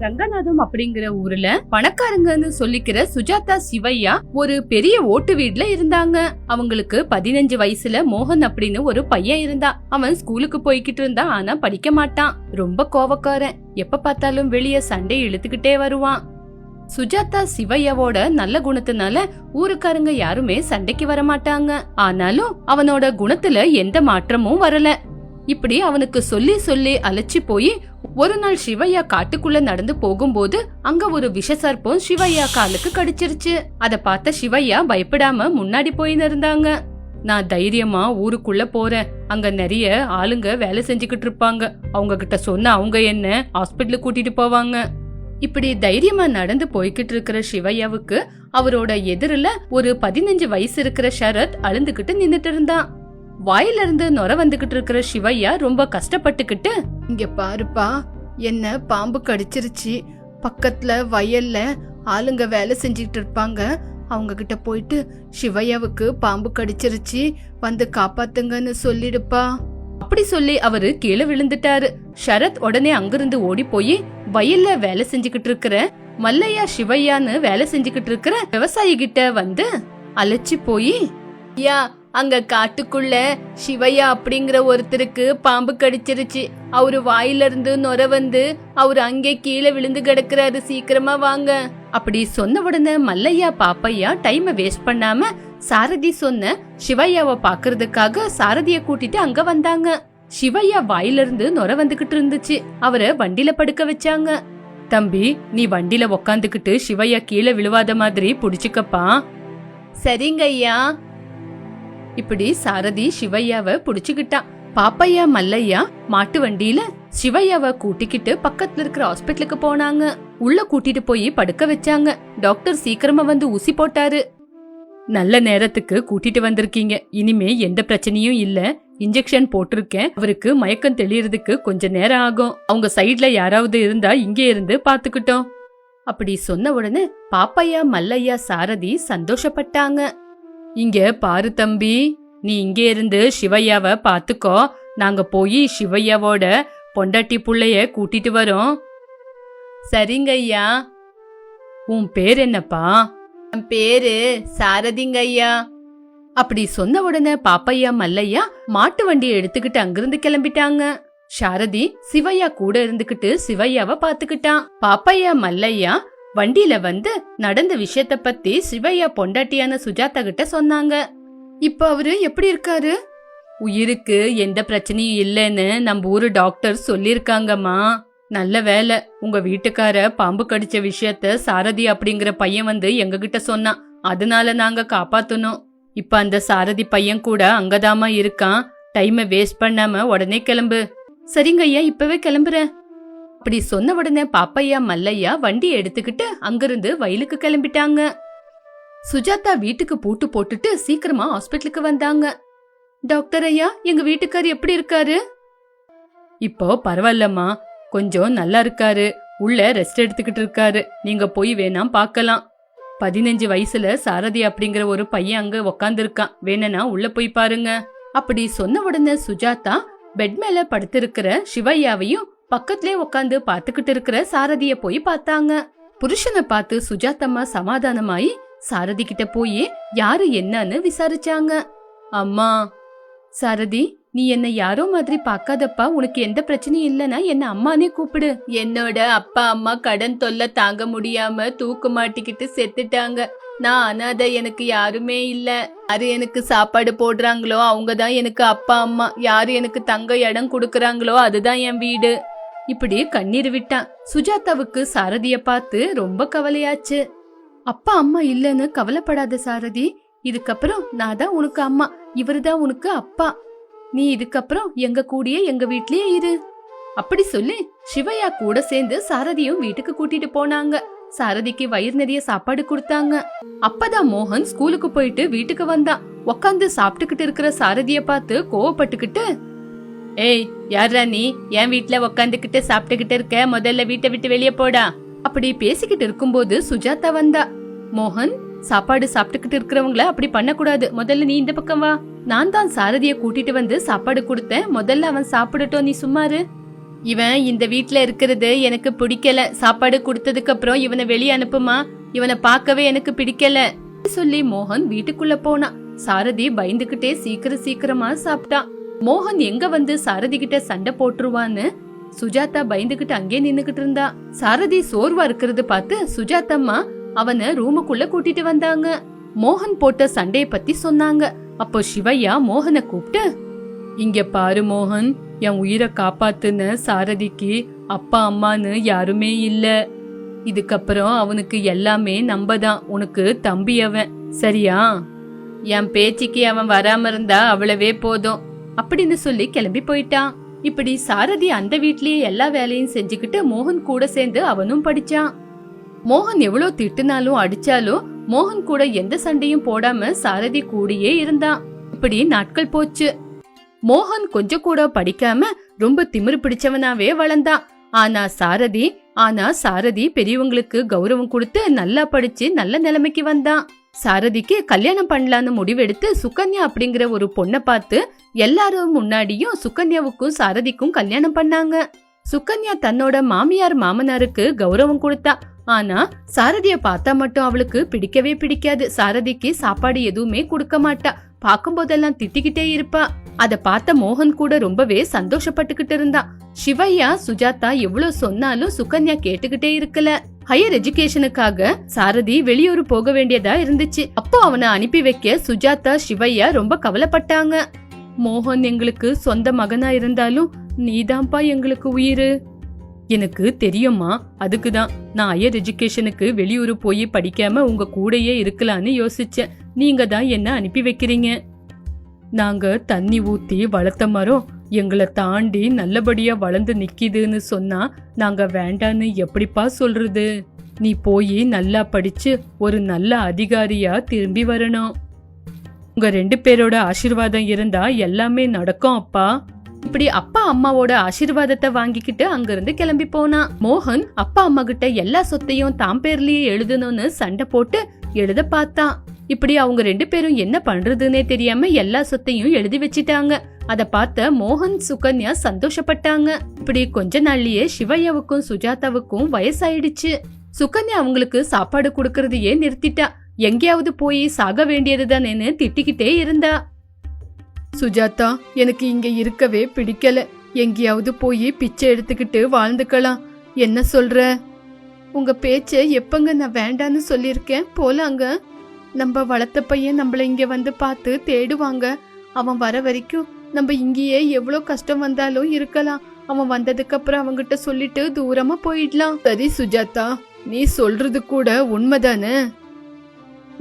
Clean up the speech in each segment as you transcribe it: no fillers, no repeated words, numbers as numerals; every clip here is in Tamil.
ரங்கநாதம் அப்படிங்கிற ஊர்ல பணக்காரங்கன்னு சொல்லிக்கிற சுஜாதா சிவையா ஒரு பெரிய ஓட்டு வீட்ல இருந்தாங்க. அவங்களுக்கு 15 வயசுல மோகன் அப்படின்னு ஒரு பையன் இருந்தான். அவன் ஸ்கூலுக்கு போய்கிட்டு இருந்தான், ஆனா படிக்க மாட்டான். ரொம்ப கோவக்காரன். எப்ப பார்த்தாலும் வெளிய சண்டை இழுத்துக்கிட்டே வருவான். சுஜாதா சிவையாவோட நல்ல குணத்தினால ஊருக்காரங்க யாருமே சண்டைக்கு வர மாட்டாங்க. ஆனாலும் அவனோட குணத்துல எந்த மாற்றமும் வரல. இப்படி அவனுக்கு சொல்லி சொல்லி அழைச்சி போய் ஒரு நாள் சிவையா காட்டுக்குள்ள நடந்து போகும்போது அங்க ஒரு விஷசர்ப்பம் சிவையா காலுக்கு கடிச்சிருச்சு. அத பார்த்த சிவையா பயப்படாம முன்னாடி போயின்னு இருந்தாங்க. நான் தைரியமா ஊருக்குள்ள போறேன், அங்க நிறைய ஆளுங்க வேலை செஞ்சுக்கிட்டு இருப்பாங்க, அவங்க கிட்ட சொன்ன அவங்க என்ன ஹாஸ்பிட்டலுக்கு கூட்டிட்டு போவாங்க. இப்படி தைரியமா நடந்து போய்கிட்டு இருக்கிற சிவையாவுக்கு அவரோட எதிரில ஒரு 15 வயசு இருக்கிற ஷரத் அழுந்துகிட்டு நின்னுட்டு இருந்தான். வாயில இருந்து நொர வந்துகிட்டு இருக்கிற சிவையா ரொம்ப கஷ்டப்பட்டுக்கிட்டு, இங்க பாருப்பா, என்ன பாம்பு கடிச்சிருச்சு, பக்கத்துல வயல்ல ஆளுங்க வேலை செஞ்சுட்டு இருப்பாங்க, அவங்க கிட்ட போயிட்டு சிவையாவுக்கு பாம்பு கடிச்சிருச்சு, வந்து காப்பாத்துங்கன்னு சொல்லிடுப்பா. அப்படி சொல்லி அவரு கீழே விழுந்துட்டாரு. ஷரத் உடனே அங்கிருந்து ஓடி போய் வயல்ல வேலை செஞ்சுக்கிட்டு இருக்கிற மல்லையா சிவையான்னு வேலை செஞ்சுக்கிட்டு இருக்கிற விவசாயி கிட்ட வந்து அழைச்சி போய், யா, அங்க காட்டுக்குள்ள சிவையா அப்படிங்கிற ஒருத்தருக்கு பாம்பு கடிச்சிருச்சு, அவரு வாயில இருந்து நொர வந்து அவரு அங்கே கீழே விழுந்து கிடக்குறாரு, சீக்கிரமா வாங்க. அப்படி சொன்ன உடனே மல்லையா பாப்பையா டைம் வேஸ்ட் பண்ணாம சாரதி சொன்ன சிவையாவை பாக்குறதுக்காக சாரதிய கூட்டிட்டு அங்க வந்தாங்க. சிவையா வாயில இருந்து நொர வந்துகிட்டு இருந்துச்சு. அவரை வண்டியில படுக்க வச்சாங்க. தம்பி, நீ வண்டியில உக்காந்துக்கிட்டு சிவையா கீழே விழுவாத மாதிரி புடிச்சுக்கப்பா. சரிங்க ஐயா. இப்படி சாரதி சிவையாவை புடிச்சுக்கிட்டான். பாப்பையா மல்லையா மாட்டு வண்டியில சிவையாவை கூட்டிக்கிட்டு பக்கத்துல இருக்கிற ஹாஸ்பிட்டலுக்கு போனாங்க. உள்ள கூட்டிட்டு போய் படுக்க வச்சாங்க. டாக்டர் சீக்கிரமா வந்து ஊசி போட்டாரு. நல்ல நேரத்துக்கு கூட்டிட்டு வந்திருக்கீங்க, இனிமே எந்த பிரச்சனையும் இல்ல. இன்ஜெக்ஷன் போட்டிருக்கேன், அவருக்கு மயக்கம் தெளியறதுக்கு கொஞ்ச நேரம் ஆகும். அவங்க சைட்ல யாராவது இருந்தா இங்கே இருந்து பாத்துக்கிட்டோம். அப்படி சொன்ன உடனே பாப்பையா மல்லையா சாரதி சந்தோஷப்பட்டாங்க. இங்க பாரு தம்பி, நீ இங்கே இருந்து சிவையாவை பாத்துக்கோ, நாங்க போய் சிவையாவோட பொண்டாட்டி புள்ளைய கூட்டிட்டு வரோம். சரிங்க ஐயா. உன் பேர் என்னப்பா? என் பேரு சாரதிங்க ஐயா. அப்படி சொன்ன உடனே பாப்பையா மல்லையா மாட்டு வண்டியை எடுத்துக்கிட்டு அங்கிருந்து கிளம்பிட்டாங்க. சாரதி சிவையா கூட இருந்துகிட்டு சிவையாவை பாத்துக்கிட்டான். பாப்பையா மல்லையா வண்டியில வந்து நடந்த விஷயத்த பத்தி சிவையா பொண்டாட்டியான சுஜாதா கிட்ட சொன்னாங்க. இப்ப அவரு எப்படி இருக்காரு? உயிருக்கு எந்த பிரச்சனையும் இல்லைன்னு நம்ம ஊரு டாக்டர் சொல்லிருக்காங்கம்மா. நல்ல வேலை, உங்க வீட்டுக்கார பாம்பு கடிச்ச விஷயத்த சாரதி அப்படிங்கிற பையன் வந்து எங்க கிட்ட சொன்னான், அதனால நாங்க காப்பாத்தணும். இப்ப அந்த சாரதி பையன் கூட அங்கதாமா இருக்கான். டைமை வேஸ்ட் பண்ணாம உடனே கிளம்பு. சரிங்க ஐயா, இப்பவே கிளம்புறேன். அப்படி சொன்ன உடனே பாப்பையா மல்லையா வண்டியை எடுத்துக்கிட்டு அங்கிருந்து வயலுக்கு கிளம்பிட்டாங்க. சுஜாதா வீட்டுக்கு பூட்டு போட்டுட்டு சீக்கிரமா ஹாஸ்பிட்டலுக்கு வந்தாங்க. டாக்டர் ஐயா, எங்க வீட்டுக்கார் எப்படி இருக்காரு? இப்போ பரவாயில்லம்மா, கொஞ்சம் நல்லா இருக்காரு. உள்ள ரெஸ்ட் எடுத்துக்கிட்டு இருக்காரு. நீங்க போய் வேணாம் பார்க்கலாம். 15 வயசுல சாரதி அப்படிங்கிற ஒரு பையன் அங்க உக்காந்துருக்கான், வேணும்னா உள்ள போய் பாருங்க. அப்படி சொன்ன உடனே சுஜாதா பெட் மேல படுத்திருக்கிற சிவையாவையும் பக்கத்திலே உக்காந்து பாத்துக்கிட்டு இருக்கிற சாரதிய போய் பார்த்தாங்க. புருஷனை பார்த்து சுஜாத்தம்மா சமாதானமாயி சாரதி கிட்ட போய் யாரு என்னன்னு விசாரிச்சாங்க. அம்மா, சாரதி, நீ என்ன யாரோ மாதிரி பாக்காதப்பா, உனக்கு எந்த பிரச்சனையும் இல்லனா என்ன அம்மானே கூப்பிடு. என்னோட அப்பா அம்மா கடன் தொல்லை தாங்க முடியாம தூக்கு மாட்டிக்கிட்டு செத்துட்டாங்க. நான் அனாதை, எனக்கு யாருமே இல்ல. யாரு எனக்கு சாப்பாடு போடுறாங்களோ அவங்கதான் எனக்கு அப்பா அம்மா, யாரு எனக்கு தங்க இடம் கொடுக்கறாங்களோ அதுதான் என் வீடு. இப்படி கண்ணீர் விட்டான். சுஜாதாவுக்கு சாரதிய பார்த்து ரொம்ப கவலையாச்சு. அப்பா அம்மா இல்லன்னு கவலைப்படாத சாரதி, இதுக்கப்புறம் நான் தான் உனக்கு அம்மா, இவருதான் உனக்கு அப்பா. நீ இதுக்கப்புறம் எங்க கூடயே எங்க வீட்லயே இரு. அப்படி சொல்லி சிவையா கூட சேர்ந்து சாரதியும் வீட்டுக்கு கூட்டிட்டு போனாங்க. சாரதிக்கு வயிறு நிறைய சாப்பாடு கொடுத்தாங்க. அப்பதான் மோகன் ஸ்கூலுக்கு போயிட்டு வீட்டுக்கு வந்தான். உக்காந்து சாப்பிட்டுக்கிட்டு இருக்கிற சாரதிய பார்த்து கோவப்பட்டுக்கிட்டு, ஏய், யாரா நீ என் வீட்டுல உக்காந்துக்கிட்டு சாப்பிட்டுக்கிட்டு இருக்க, முதல்ல வீட்டை விட்டு வெளியே போடா. அப்படி பேசிக்கிட்டு இருக்கும்போது சுஜாதா வந்தா. மோகன், சாப்பாடு சாப்பிட்டுக்கிட்டு இருக்கிறவங்கள அப்படி பண்ணக்கூடாது, முதல்ல நீ இந்த பக்கம் வா. நான் தான் சாரதிய கூட்டிட்டு வந்து சாப்பாடு கொடுத்தேன், முதல்ல அவன் சாப்பிடட்டும், நீ சும்மாரு. இவன் இந்த வீட்ல இருக்கிறது எனக்கு பிடிக்கல. சாப்பாடு கொடுத்ததுக்கு அப்புறம் இவனை வெளியே அனுப்புமா, இவனை பார்க்கவே எனக்கு பிடிக்கல சொல்லி மோகன் வீட்டுக்குள்ள போனான். சாரதி பயந்துகிட்டே சீக்கிரமா சாப்பிட்டான். மோகன் எங்க வந்து சாரதி கிட்ட சண்டை போட்டுருவான்னு சுஜாதா பயந்துகிட்டு அங்கே நின்னுகிட்டு இருந்தா. சாரதி சோர்வா இருக்கிறது பார்த்து சுஜாதம்மா அவனை ரூமுக்குள்ள கூட்டிட்டு வந்தாங்க. மோகன் போட்ட சண்டைய பத்தி சொன்னாங்க. அப்போ சிவையா மோகனை கூப்பிட்டு, இங்க பாரு மோகன், என் உயிரை காப்பாத்துன சாரதிக்கு அப்பா அம்மான்னு யாருமே இல்ல. இதுக்கப்புறம் அவனுக்கு எல்லாமே நம்பதான். உனக்கு தம்பி அவன், சரியா? என் பேச்சுக்கு அவன் வராம இருந்தா அவ்வளவே போதும் அப்படின்னு சொல்லி கிளம்பி போயிட்டான். இப்படி சாரதி அந்த வீட்லயே எல்லா வேலையும் செஞ்சுக்கிட்டு மோகன் கூட சேர்ந்து அவனும் படிச்சான். மோகன் எவ்வளவு திட்டுனாலும் அடிச்சாலும் மோகன் கூட எந்த சண்டையும் போடாம சாரதி கூடயே இருந்தான். இப்படி நாட்கள் போச்சு. மோகன் கொஞ்சம் கூட படிக்காம ரொம்ப திமிரு பிடிச்சவனாவே வளர்ந்தான். ஆனா சாரதி பெரியவங்களுக்கு கௌரவம் கொடுத்து நல்லா படிச்சு நல்ல நிலைமைக்கு வந்தான். சாரதிக்கு கல்யாணம் பண்ணலான்னு முடிவெடுத்து சுகன்யா அப்படிங்கிற ஒரு பொண்ணை பார்த்து எல்லாரும் முன்னாடியும் சுகன்யாவுக்கும் சாரதிக்கும் கல்யாணம் பண்ணாங்க. சுகன்யா தன்னோட மாமியார் மாமனாருக்கு கௌரவம் கொடுத்தா. ஆனா சாரதிய பார்த்தா மட்டும் அவளுக்கு பிடிக்கவே பிடிக்காது. சாரதிக்கு சாப்பாடு எதுவுமே கொடுக்க மாட்டா. பார்க்கும் போதெல்லாம் திட்டிக்கிட்டே இருப்பா. அத பார்த்த மோகன் கூட ரொம்பவே சந்தோஷப்பட்டுக்கிட்டு இருந்தா. சிவையா சுஜாதா எவ்வளவு சொன்னாலும் சுகன்யா கேட்டுக்கிட்டே இருக்கல. ஹையர் எஜுகேஷனுக்காக சாரதி வெளியூர் போக வேண்டியதா இருந்துச்சு. அப்போ அவனை அனுப்பி வைக்க சுஜாதா சிவையா ரொம்ப கவலைப்பட்டாங்க. மோகன் எங்களுக்கு சொந்த மகனா இருந்தாலும் நீதான்ப்பா எங்களுக்கு உயிரு. எனக்கு தெரியுமா, அதுக்குதான் நான் ஹையர் எஜுகேஷனுக்கு வெளியூர் போய் படிக்காம உங்க கூடயே இருக்கலான்னு யோசிச்சேன். நீங்க தான் என்ன அனுப்பி வைக்கிறீங்க. நாங்க தண்ணி ஊத்தி வளர்த்த மரம் எங்களை தாண்டி நல்லபடியா வளர்ந்து நிக்கிதுன்னு சொன்னா நாங்க வேண்டான்னு எப்படிப்பா சொல்றது? நீ போய் நல்லா படிச்சு ஒரு நல்ல அதிகாரியா திரும்பி வரணும். உங்க 2 பேரோட ஆசீர்வாதம் இருந்தா எல்லாமே நடக்கும் அப்பா. இப்படி அப்பா அம்மாவோட ஆசீர்வாதத்தை வாங்கிக்கிட்டு அங்கிருந்து கிளம்பி போனா. மோகன் அப்பா அம்மா கிட்ட எல்லா சொத்தையும் தாம் பேர்லயே எழுதணும்னு சண்டை போட்டு எழுத பார்த்தான். இப்படி அவங்க 2 பேரும் என்ன பண்றதுன்னே தெரியாம எல்லா சொத்தையும் எழுதி வச்சிட்டாங்க. அத பார்த்த மோகன் சுகன்யா சந்தோஷப்பட்டாங்க. இப்படி கொஞ்ச நாள்லயே சிவையாவுக்கும் சுஜாதாவுக்கும் வயசாயிடுச்சு. சுகன்யா அவங்களுக்கு சாப்பாடு கொடுக்கறதையே நிறுத்திட்டா. எங்கேயாவது போய் சாக வேண்டியதுதானேன்னு திட்டிக்கிட்டே இருந்தா. சுஜாதா, எனக்கு இங்க இருக்கவே பிடிக்கல. எங்கேயாவது போய் பிச்சை எடுத்துக்கிட்டு வாழ்ந்துக்கலாம். என்ன சொல்ற? உங்க பேச்ச எப்பங்க நான் வேண்டான்னு சொல்லிருக்கேன். போலாங்க. நம்ம வளர்த்த பையன் நம்மள இங்க வந்து பார்த்து தேடுவாங்க. அவன் வர வரைக்கும் நம்ம இங்கேயே எவ்வளோ கஷ்டம் வந்தாலும் இருக்கலாம். அவன் வந்ததுக்கு அப்புறம் அவங்கிட்ட சொல்லிட்டு தூரமா போயிடலாம். சரி சுஜாதா, நீ சொல்றது கூட உண்மைதானே.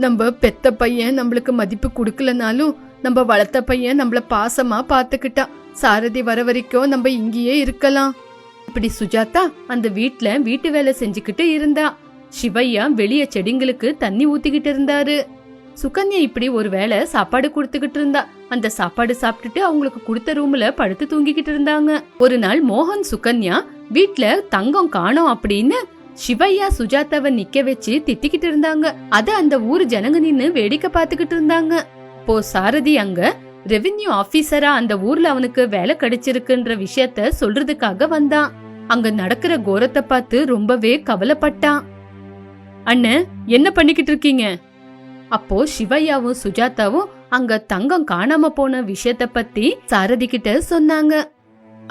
நம்ம பெத்த பையன் நம்மளுக்கு மதிப்பு கொடுக்கலனாலும் நம்ம வளர்த்த பையன் நம்மள பாசமா பாத்துக்கிட்டான். சாரதி வர வரைக்கும் நம்ம இங்கேயே இருக்கலாம். இப்படி சுஜாதா அந்த வீட்டு வேலை செஞ்சுக்கிட்டு இருந்தா. சிவையா வெளிய செடிங்களுக்கு தண்ணி ஊத்திக்கிட்டு இருந்தாரு. சுகன்யா இப்படி ஒரு வேளை சாப்பாடு கொடுத்துக்கிட்டு இருந்தா. அந்த சாப்பாடு சாப்பிட்டுட்டு அவங்களுக்கு கொடுத்த ரூம்ல படுத்து தூங்கிக்கிட்டு இருந்தாங்க. ஒரு நாள் மோகன் சுகன்யா வீட்ல தங்கம் காணோம் அப்படின்னு சிவையா சுஜாதாவை நிக்க வச்சு திட்டிக்கிட்டு இருந்தாங்க. அத அந்த ஊர் ஜனங்க நின்னு வேடிக்கை பார்த்துக்கிட்டு இருந்தாங்க. இப்போ சாரதி அங்க ரெவென்யூ ஆபீசரா அந்த ஊர்ல அவனுக்கு வேலை கிடைச்சிருக்குன்ற விஷயத்த சொல்றதுக்காக வந்தான். அங்க நடக்கிற கோரத்தை பார்த்து ரொம்பவே கவலைப்பட்டான். அண்ணன், என்ன பண்ணிக்கிட்டு இருக்கீங்க? அப்போ சிவையாவும் சுஜாதாவும் அங்க தங்கம் காணாம போன விஷயத்த பத்தி சாரதி கிட்ட சொன்னாங்க.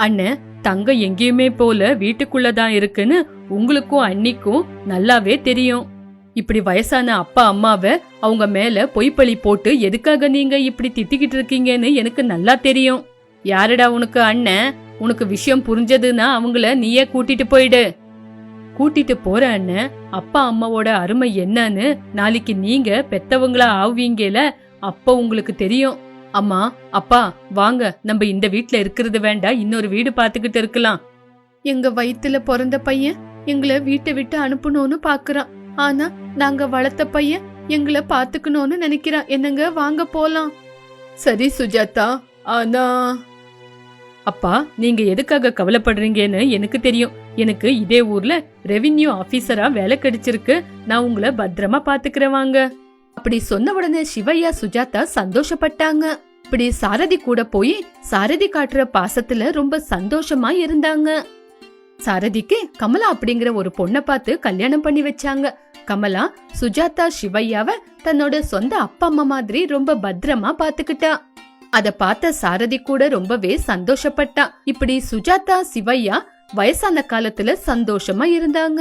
அண்ணன், தங்கம் எங்கேயுமே போல வீட்டுக்குள்ளதான் இருக்குன்னு உங்களுக்கும் அன்னிக்கும் நல்லாவே தெரியும். இப்படி வயசான அப்பா அம்மாவை அவங்க மேல பொய்ப்பழி போட்டு எதுக்காக நீங்க இப்படி திட்டிக்கிட்டு இருக்கீங்கன்னு எனக்கு நல்லா தெரியும். யாருடா உனக்கு அண்ணன்? உனக்கு விஷயம் புரிஞ்சதுன்னா அவங்கள நீயே கூட்டிட்டு போயிடு. கூட்டிட்டு போற அண்ணன், அப்பா அம்மாவோட அருமை என்னன்னு நாளைக்கு நீங்க பெத்தவங்களா ஆவீங்கல, அப்ப உங்களுக்கு தெரியும். அம்மா, அப்பா வாங்க, நம்ம இந்த வீட்ல இருக்கிறது வேண்டாம், இன்னொரு வீடு பாத்துக்கிட்டு இருக்கலாம். எங்க வயித்துல பிறந்த பையன் எங்களை வீட்டை விட்டு அனுப்பணும்னு பாக்குறான். ஆனா நாங்க வளர்த்த பையன் எங்களை பாத்துக்கணும்னு நினைக்கிறான். என்னங்க, வாங்க போலாம். சரி சுஜாதா, ஆனா அப்பா நீங்க எதுக்காக கவலைப்படுறீங்கன்னு எனக்கு தெரியும். எனக்கு இதே ஊர்ல ரெவென்யூ ஆபீசரா வேலை கிடைச்சிருக்கு. நான் உங்களை பத்திரமா பாத்துக்கிறவாங்க. அப்படி சொன்ன உடனே சிவையா சுஜாதா சந்தோஷப்பட்டாங்க. இப்படி சாரதி கூட போய் சாரதி காட்டுற பாசத்துல ரொம்ப சந்தோஷமா இருந்தாங்க. சாரதிக்கு கமலா அப்படிங்கிற ஒரு பொண்ணை பார்த்து கல்யாணம் பண்ணி வச்சாங்க. கமலா சுஜாதா சிவையாவ தன்னோட சொந்த அப்பா அம்மா மாதிரி ரொம்ப பத்திரமா பாத்துக்கிட்டா. அத பார்த்த சாரதி கூட ரொம்பவே சந்தோஷப்பட்டா. இப்படி சுஜாதா சிவையா வயசான காலத்துல சந்தோஷமா இருந்தாங்க.